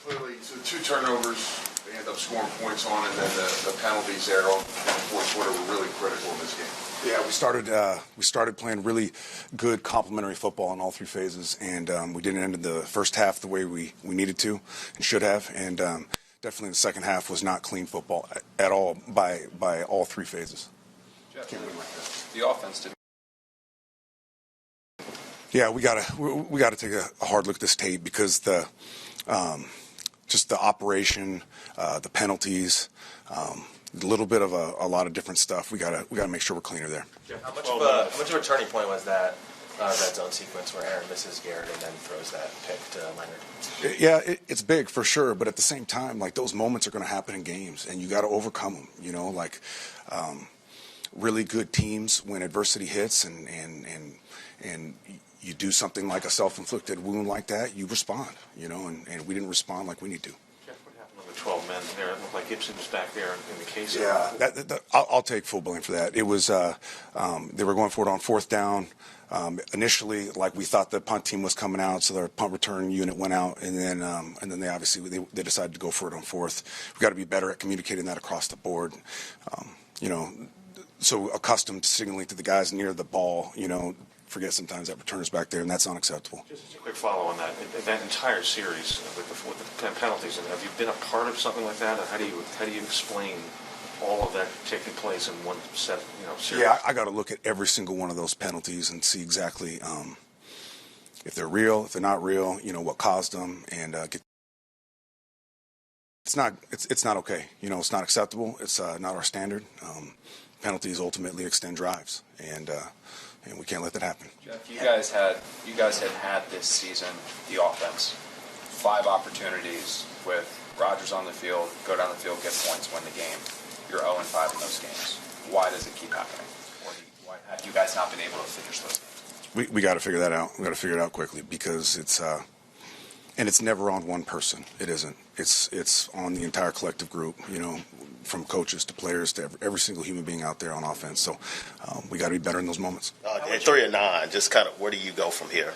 Clearly, so 2 turnovers, they end up scoring points on, and then the penalties there in the fourth quarter were really critical in this game. Yeah, we started playing really good complementary football in all 3 phases, and we didn't end the first half the way we needed to and should have, and definitely the second half was not clean football at all by all 3 phases. Jeff, the offense didn't. Yeah, we gotta take a hard look at this tape because just the operation, the penalties, a little bit of a lot of different stuff. We gotta make sure we're cleaner there. Yeah. How much of a turning point was that red zone sequence where Aaron misses Garrett and then throws that pick to Leonard? Yeah, it's big for sure, but at the same time, like those moments are going to happen in games, and you got to overcome them. You know, like really good teams when adversity hits, and you do something like a self-inflicted wound like that, you respond. You know, and we didn't respond like we need to. Jeff, what happened with the 12 men there? It looked like Gibson was back there in the case. Yeah, I'll take full blame for that. It was they were going for it on 4th down. Initially, like we thought the punt team was coming out, so their punt return unit went out, and then they obviously they decided to go for it on 4th. We've got to be better at communicating that across the board. You know, so accustomed to signaling to the guys near the ball, you know, forget sometimes that return is back there, and that's unacceptable. Just a quick follow on that. That entire series with the penalties, and have you been a part of something like that? Or how do you explain all of that taking place in one set, series? Yeah, I got to look at every single one of those penalties and see exactly if they're real, if they're not real, you know, what caused them, and get. It's not okay. You know, it's not acceptable. It's not our standard. Penalties ultimately extend drives, and we can't let that happen. Jeff, you guys had this season the offense, 5 opportunities with Rodgers on the field, go down the field, get points, win the game. You're 0-5 in those games. Why does it keep happening? Why have you guys not been able to finish those games? We got to figure that out. We got to figure it out quickly because it's never on one person. It isn't. It's on the entire collective group. You know, from coaches to players to every single human being out there on offense. So we got to be better in those moments. At 3-9, just kind of where do you go from here?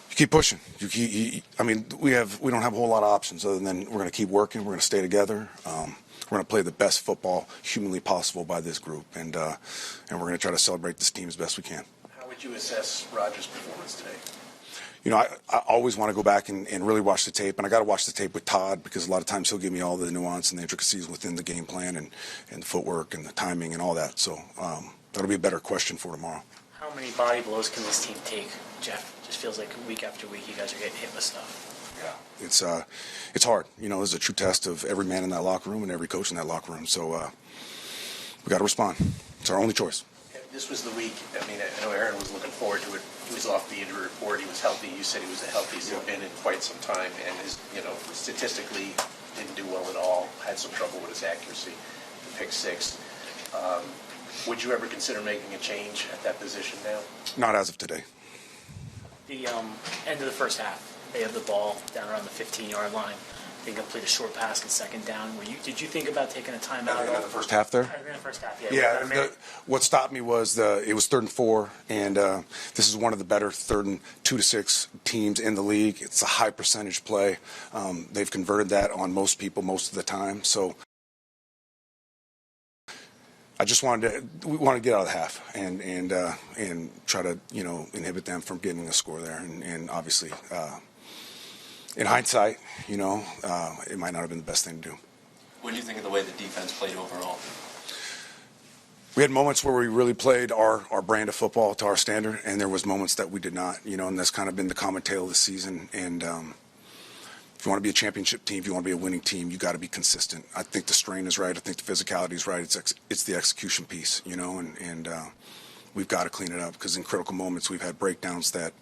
You keep pushing. I mean, we don't have a whole lot of options other than we're going to keep working. We're going to stay together. We're going to play the best football humanly possible by this group, and we're going to try to celebrate this team as best we can. How would you assess Rodgers' performance today? You know, I always want to go back and really watch the tape, and I got to watch the tape with Todd because a lot of times he'll give me all the nuance and the intricacies within the game plan and the footwork and the timing and all that. So that'll be a better question for tomorrow. How many body blows can this team take, Jeff? It just feels like week after week you guys are getting hit with stuff. Yeah, it's hard. You know, it's a true test of every man in that locker room and every coach in that locker room. So we got to respond. It's our only choice. This was the week. I mean, I know Aaron was looking forward to it. He was off the injury report. He was healthy. You said he was the healthiest he's been in quite some time, and statistically didn't do well at all. Had some trouble with his accuracy. The pick 6. Would you ever consider making a change at that position now? Not as of today. The end of the first half, they have the ball down around the 15-yard line. They complete a short pass on 2nd down. Did you think about taking a timeout? In the first half there? In the first half, yeah. What stopped me was it was 3rd and 4, and this is one of the better 3rd and 2 to 6 teams in the league. It's a high percentage play. They've converted that on most people most of the time. So I just we wanted to get out of the half and try to inhibit them from getting a score there, and obviously. In hindsight, it might not have been the best thing to do. What do you think of the way the defense played overall? We had moments where we really played our brand of football to our standard, and there was moments that we did not, and that's kind of been the common tale of the season. And if you want to be a championship team, if you want to be a winning team, you got to be consistent. I think the strain is right. I think the physicality is right. It's the execution piece, and we've got to clean it up because in critical moments we've had breakdowns that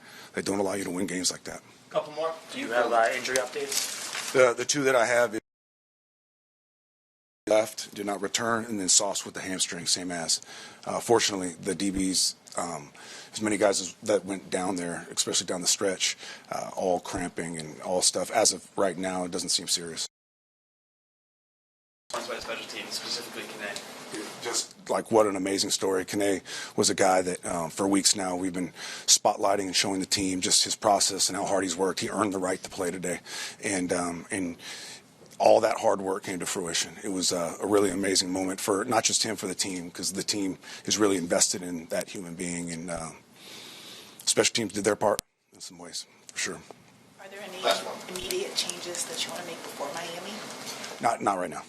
don't allow you to win games like that. Couple more. Do you have injury updates? The 2 that I have left did not return, and then Sauce with the hamstring, same as. Fortunately, the DBs, as many guys that went down there, especially down the stretch, all cramping and all stuff. As of right now, it doesn't seem serious. By special teams, specifically Connect. just like what an amazing story. Kane was a guy that for weeks now we've been spotlighting and showing the team just his process and how hard he's worked. He earned the right to play today, and all that hard work came to fruition. It was a really amazing moment for not just him, for the team, because the team is really invested in that human being, and special teams did their part in some ways, for sure. Are there any Last one. immediate changes that you want to make before Miami? Not right now.